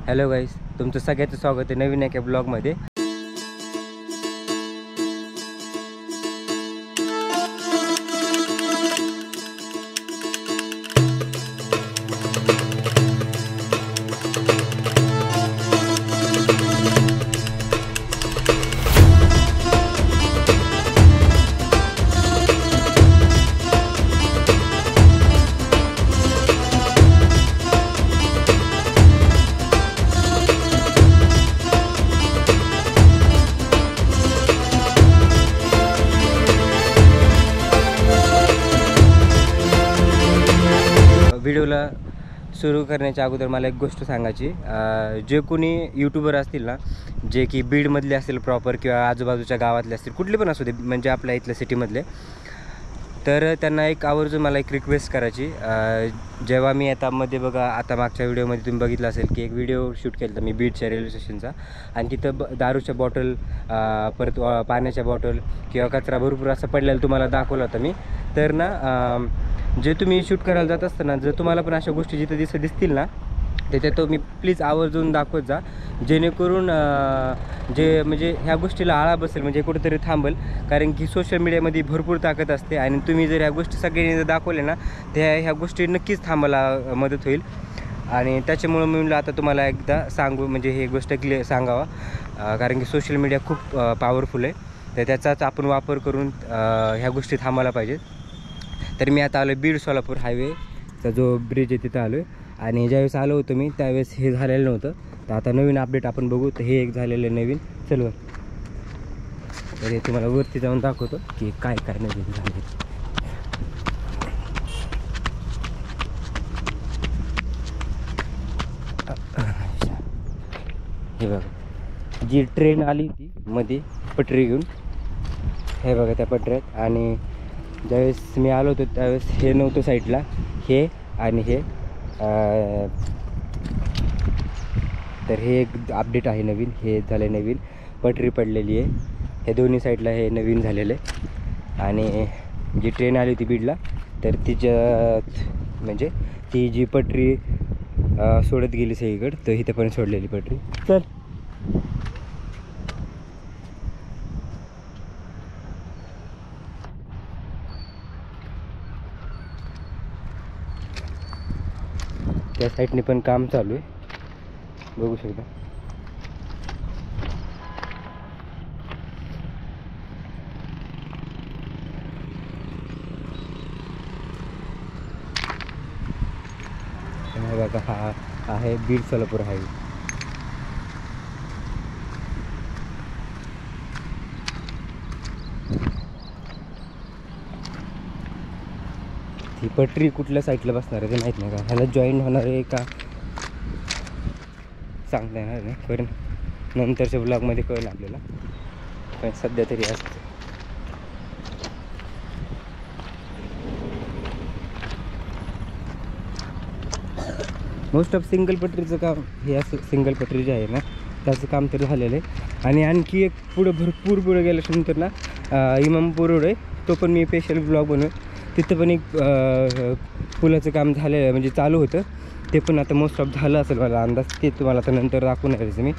Hello गाईस, तुमचं सगळ्याचं स्वागत आहे नवीन एका ब्लॉगमध्ये. व्हिडिओला सुरू करण्याच्या अगोदर मला एक गोष्ट सांगायची. जे कोणी यूट्यूबर असतील ना, जे की बीडमधले असतील प्रॉपर किंवा आजूबाजूच्या गावातले असतील, कुठले पण असू दे, म्हणजे आपल्या इथल्या सिटीमधले, तर त्यांना एक आवर्जून मला एक रिक्वेस्ट करायची. जेव्हा मी आता बघा, आता मागच्या व्हिडिओमध्ये तुम्ही बघितलं असेल की एक व्हिडिओ शूट केला मी बीडच्या रेल्वे स्टेशनचा, आणि तिथं दारूच्या बॉटल, परत पाण्याच्या बॉटल किंवा कचरा भरपूर असं पडलेला तुम्हाला दाखवला होता मी. तर ना, जे तुम्ही शूट करायला जात असताना जर तुम्हाला पण अशा गोष्टी जिथं दिसतील ना, तिथे तो मी प्लीज आवर्जून दाखवत जा, जेणेकरून जे म्हणजे ह्या गोष्टीला आळा बसेल, म्हणजे कुठेतरी थांबेल. कारण की सोशल मीडियामध्ये भरपूर ताकद असते, आणि तुम्ही जर ह्या गोष्टी सगळ्यांनी जर दाखवल्या ना, त्या ह्या गोष्टी नक्कीच थांबायला मदत होईल. आणि त्याच्यामुळं मी म्हणलं आता तुम्हाला एकदा सांगू, म्हणजे ही गोष्ट सांगावा, कारण की सोशल मीडिया खूप पॉवरफुल आहे, तर त्याचाच आपण वापर करून ह्या गोष्टी थांबायला पाहिजेत. तर मी आता आलो बीड सोलापूर हायवेचा जो ब्रिज आहे तिथं आलो आहे, आणि ज्यावेळेस आलो होतो मी त्यावेळेस हे झालेलं नव्हतं. तर आता नवीन अपडेट आपण बघू. तर हे एक झालेलं आहे नवीन. चल तर हे तुम्हाला वरती जाऊन दाखवतो की काय काय नवीन झालं. हे बघा, जी ट्रेन आली ती मध्ये पटरी घेऊन, हे बघा त्या पटऱ्यात. आणि ज्यावेळेस मी आलो होतो त्यावेळेस हे नव्हतं साईडला, हे आणि हे. तर हे एक अपडेट आहे नवीन, हे झालं नवीन, पटरी पडलेली आहे. हे दोन्ही साईडला हे नवीन झालेलं आहे. आणि जी ट्रेन आली होती बीडला, तर तिच्यात म्हणजे ती जी पटरी सोडत गेली सगळीकडं, तर इथं पण सोडलेली पटरी. चल त्या साईडने पण काम चालू आहे, बघू शकता. बघा, हा आहे बीड सोलापूर हायवे. ही पटरी कुठल्या साईडला बसणार आहे ते माहीत नाही का, ह्याला जॉईन होणार आहे का सांगता येणार नाही, पण नंतरच्या ब्लॉगमध्ये कळेल आपल्याला. पण सध्या तरी असतं. मोस्ट ऑफ सिंगल पटरीचं काम हे असं, सिंगल पटरी जे आहे ना त्याचं काम तरी झालेलं आहे. आणि आणखी एक भरपूर पुढं गेल्यानंतर ना इमामपूर रोड आहे, तो पण मी स्पेशल ब्लॉग बनवेल. तिथं पण एक पुलाचं काम झालेलं आहे, म्हणजे चालू होतं ते, पण आता मोस्ट ऑफ झालं असेल मला अंदाज. ते तुम्हाला आता नंतर दाखवणार आहे मी,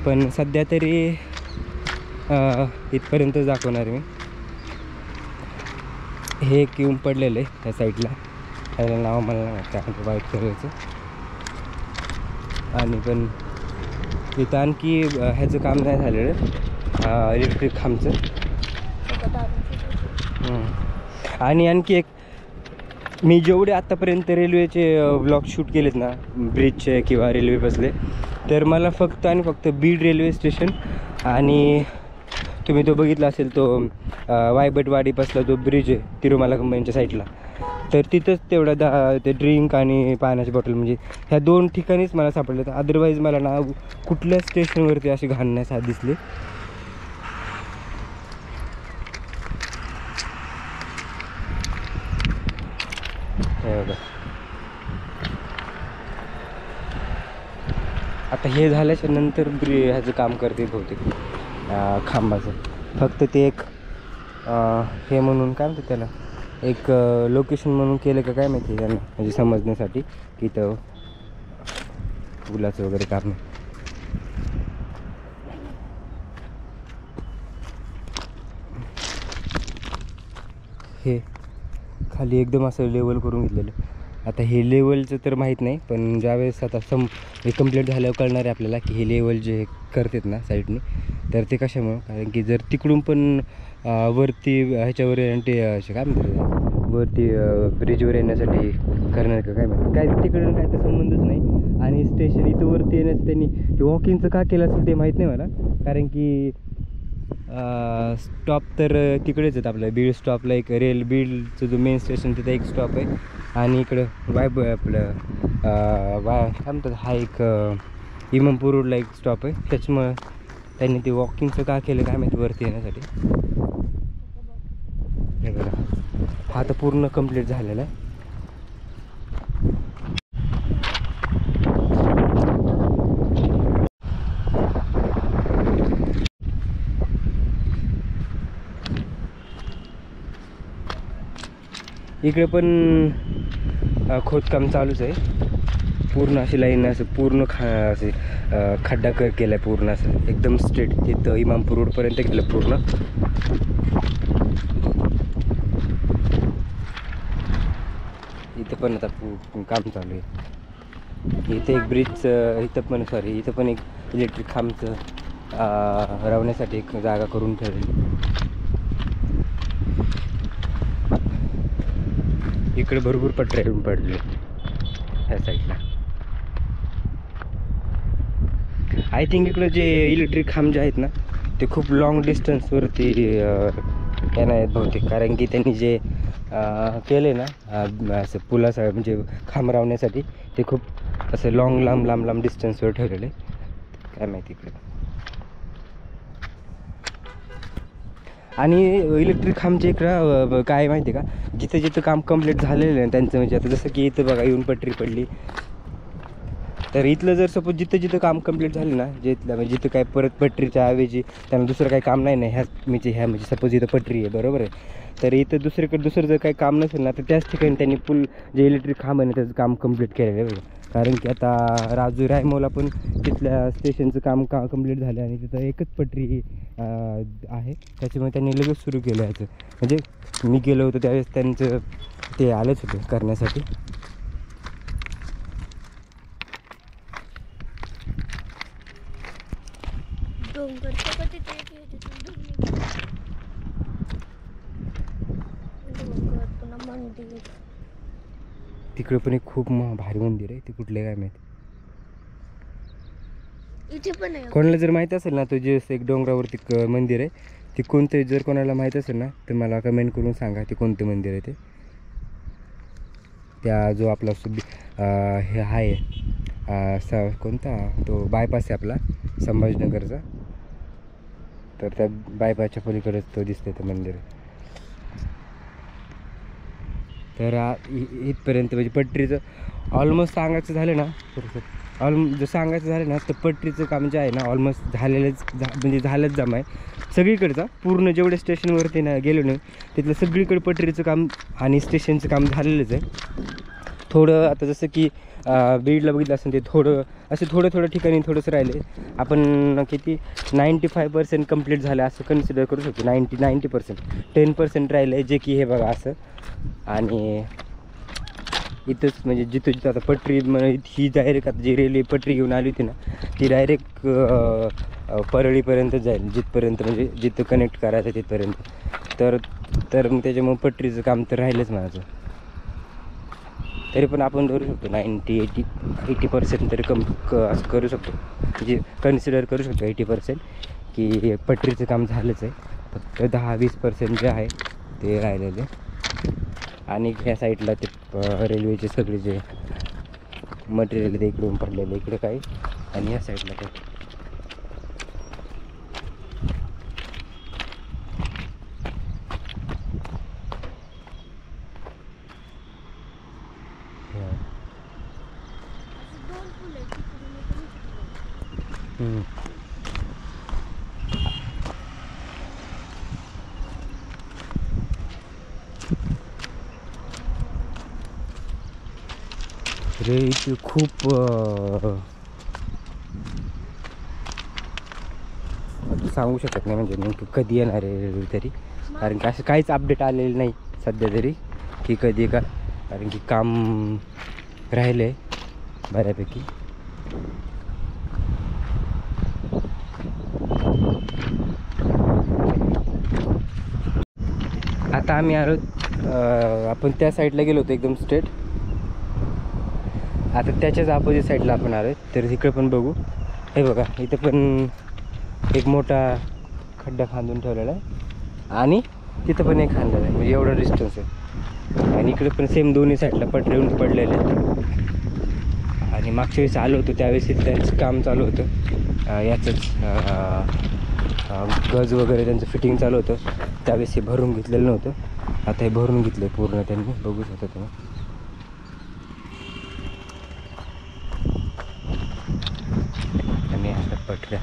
पण सध्या तरी इथपर्यंत दाखवणार आहे मी. हे एक येऊन पडलेलं आहे त्या साईडला, त्याला नाव मला काय व्हाईट कलरचं. आणि पण इथं आणखी ह्याचं काम नाही झालेलं, इलेक्ट्रिक खांबचं. आणि आणखी एक, मी जेवढे आत्तापर्यंत रेल्वेचे ब्लॉग शूट केलेत ना, ब्रिजचे किंवा रेल्वे बसले, तर मला फक्त आणि फक्त बीड रेल्वे स्टेशन, आणि तुम्ही तो बघितला असेल तो वायबटवाडीपासला जो ब्रिज आहे तिरुमाला कंपनीच्या साईडला, तर तिथंच तेवढा ते ड्रिंक आणि पाण्याची बॉटल, म्हणजे ह्या दोन ठिकाणीच मला सापडले. तर अदरवाईज मला ना कुठल्या स्टेशनवरती अशी घाण नाही साथ दिसली. आता हे झाल्याच्या नंतर ह्याचं काम करते बहुतेक, खांबाचं. फक्त ते एक हे म्हणून काय म्हणतात त्याला, एक लोकेशन म्हणून केलं का काय माहिती त्यांना, म्हणजे समजण्यासाठी की इथं पुलाचं वगैरे काम. हे खाली एकदम असं लेवल करून घेतलेलं. आता हे लेवलचं तर माहीत नाही, पण ज्यावेळेस आता हे कंप्लीट झाल्यावर कळणार आहे आपल्याला की हे लेवल जे करतात ना साईडने, तर ते कशामुळं, कारण की जर तिकडून पण वरती ह्याच्यावर ते काय म्हणतात वरती ब्रिजवर येण्यासाठी करणार का काय माहिती, काय तिकडून काय तर संबंधच नाही. आणि स्टेशन इथं वरती येण्याचं त्यांनी ते वॉकिंगचं का केलं असेल ते माहीत नाही मला, कारण की स्टॉप तर तिकडेच आहेत आपलं बीड स्टॉपला. एक बीडचं जो मेन स्टेशन तिथं एक स्टॉप आहे, आणि इकडं आपलं काय म्हणतात हा एक इमामपूर रोडला एक स्टॉप आहे. त्याच्यामुळं त्यांनी ते वॉकिंगचं का केलं काय माहिती वरती येण्यासाठी. हे बघा, हा तर पूर्ण कंप्लीट झालेला आहे. इकडे पण खोदकाम चालूच आहे. पूर्ण अशी लाईन असं पूर्ण असे खड्डा केला आहे पूर्ण असं एकदम स्ट्रेट तिथं इमामपूर रोडपर्यंत गेलं पूर्ण. इथं पण आता काम चालू आहे. इथं एक ब्रिजचं इथं पण एक इलेक्ट्रिक खांबचं रावण्यासाठी एक जागा करून ठेवलेली. इकडे भरपूर पट्टे येऊन पडले ह्या साईडला. आय थिंक इकडे जे इलेक्ट्रिक खांब जे आहेत ना ते खूप लाँग डिस्टन्सवरती येणार आहेत बहुतेक, कारण की त्यांनी जे केले ना असं पुलाचं म्हणजे खांब रावण्यासाठी ते खूप असं लांब डिस्टन्सवर ठेवलेले. काय माहिती इकडे. आणि इलेक्ट्रिक खांबचे इकडं काय माहिती आहे का, जिथं जिथं काम कंप्लीट झालेलं आहे त्यांचं, म्हणजे आता जसं की इथं बघा येऊन पटरी पडली, तर इथलं जर सपोज जिथं जिथं काम कंप्लीट झालं ना, जे इथलं म्हणजे जिथं काय परत पटरीच्या ऐवजी त्यांना दुसरं काही काम नाही म्हणजे सपोज इथं पटरी आहे बरोबर आहे, तर इथं दुसरं जर काही काम नसेल ना, तर त्याच ठिकाणी त्यांनी पूल जे इलेक्ट्रिक खांब आहे ना त्याचं काम कंप्लीट केलेलं आहे बघा. कारण की आता रायमोला पण तिथल्या स्टेशनचं काम कंप्लीट झालं आणि तिथं एकच पटरी आहे, त्याच्यामुळे त्यांनी लगेच सुरू केलं याचं. म्हणजे मी गेलो होतो त्यावेळेस त्यांचं ते आलंच होतं करण्यासाठी. तिकडे पण एक खूप भारी मंदिर आहे, ते कुठले काय माहिती. इथे पण आहे. कोणाला जर माहीत असेल ना तो जे एक डोंगरावरती मंदिर आहे ते कोणतं, जर कोणाला माहीत असेल ना तर मला कमेंट करून सांगा ते कोणतं मंदिर आहे ते. त्या जो आपला हे आहे कोणता तो बायपास आहे आपला संभाजीनगरचा, तर त्या बायपासच्या पलीकडेच तो दिसतंय ते मंदिर. तर इथपर्यंत म्हणजे पटरीचं ऑलमोस्ट सांगायचं झालं ना जर सांगायचं झालं ना तर पटरीचं काम जे आहे ना ऑलमोस्ट म्हणजे झालंच जमा आहे सगळीकडचा. पूर्ण जेवढे स्टेशनवरती ना गेलो ना तिथलं सगळीकडे पटरीचं काम आणि स्टेशनचं काम झालेलंच आहे. थोडं आता जसं की बीडला बघितलं असेल ते थोडं ठिकाणी थोडंसं राहिले. आपण किती 95% कंप्लीट झालं असं कन्सिडर करू शकतो. 90% 10% राहिलं आहे, जे की हे बघा असं. आणि इथंच म्हणजे जिथं आता पटरी ही डायरेक्ट आता जी रेल्वे पटरी घेऊन आली होती ना ती डायरेक्ट परळीपर्यंत जाईल, जिथपर्यंत म्हणजे जिथं कनेक्ट करायचं तिथपर्यंत. तर मग त्याच्यामुळे पटरीचं काम तर राहिलंच माझं. तरी पण आपण धरू शकतो 80% तरी असं करू शकतो, म्हणजे कन्सिडर करू शकतो 80% की पटरीचं काम झालंच आहे. फक्त 10-20% जे आहे ते राहिलेले. आणि ह्या साईडला ते रेल्वेचे सगळे जे मटेरियल ते इकडून पडलेलं इकडे काही, आणि ह्या साईडला काही. रे इथे खूप सांगू शकत नाही म्हणजे नेमकं कधी येणार आहे तरी, कारण की असं काहीच अपडेट आलेलं नाही सध्या तरी की कधी का, कारण की काम राहिलं आहे बऱ्यापैकी. आता आम्ही आलो, आपण त्या साईडला गेलो होतो एकदम स्ट्रेट. आता त्याच्याच अपोजिट साईडला आपण आलो, तर तिकडे पण बघू. हे बघा इथं पण एक मोठा खड्डा खांदून ठेवलेला आहे आणि तिथं पण एक खांदलेला आहे, म्हणजे एवढा डिस्टन्स आहे. आणि इकडे पण सेम दोन्ही साईडला पटरेऊन पडलेले आहेत. आणि मागच्या वेळेस आलो होतो त्यावेळेस त्यांचं काम चालू होतं, याचंच गज वगैरे त्यांचं फिटिंग चालू होतं. त्यावेळेस हे भरून घेतलेलं नव्हतं, आता हे भरून घेतलं आहे पूर्ण त्यांनी, बघू शकता तुम्ही. आणि आता पटऱ्या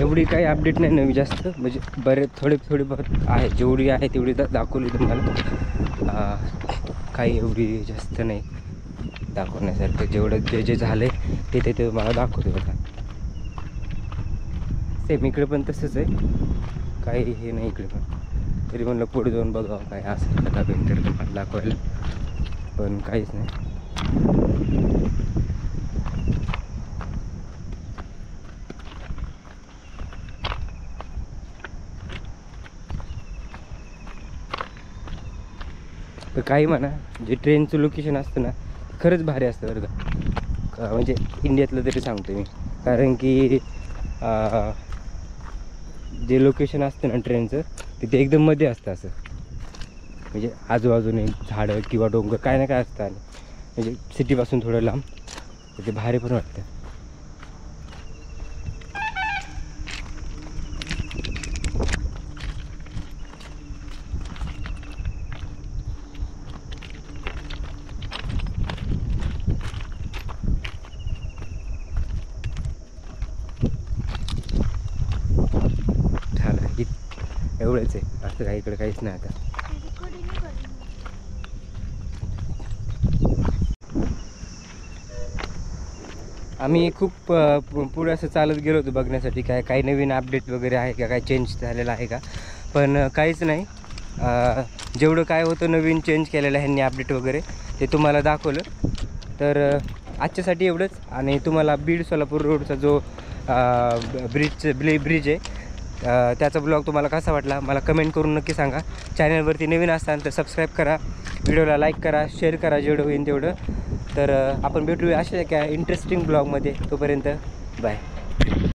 एवढी काही अपडेट नाही नवी जास्त, म्हणजे बरे थोडी बहुत आहे, जेवढी आहे तेवढी दाखवली तुम्हाला. काही एवढी जास्त नाही दाखवण्यासारखं. जेवढं जे जे झालं आहे ते तुम्हाला दाखवतो बघा. सेम इकडे पण तसंच आहे, काही हे नाही इकडे पण. तरी म्हणलं पुढे जाऊन बघावं काय असेल का तर तुम्हाला दाखवायला, पण काहीच नाही. तर काही म्हणा, जे ट्रेनचं लोकेशन असतं ना खरंच भारी असतं बरं का, म्हणजे इंडियातलं तरी सांगतो मी. कारण की जे लोकेशन असतं ना ट्रेनचं तिथे एकदम मध्ये असतं असं, म्हणजे आजूबाजूने झाडं किंवा डोंगर काय ना काय असतं, आणि म्हणजे सिटीपासून थोडं लांब, तर ते भारी पण वाटतं. एवढंच आहे, असं काही इकडे काहीच नाही आता. आम्ही खूप पुढे असं चालत गेलो होतो बघण्यासाठी काय काही नवीन अपडेट वगैरे आहे का, काय चेंज झालेलं आहे का, पण काहीच नाही. जेवढं काय होतं नवीन चेंज केलेलं आहे ह्यांनी अपडेट वगैरे ते तुम्हाला दाखवलं. तर आजच्यासाठी एवढंच. आणि तुम्हाला बीड सोलापूर रोडचा जो ब्रिज आहे त्याचा ब्लॉग तुम्हाला कसा वाटला मला कमेंट करून नक्की सांगा. चॅनलवरती नवीन असाल तर सबस्क्राईब करा, व्हिडिओला लाईक करा, शेअर करा जेवढं होईल तेवढं. तर आपण भेटूया अशा एका इंटरेस्टिंग ब्लॉगमध्ये. तोपर्यंत बाय.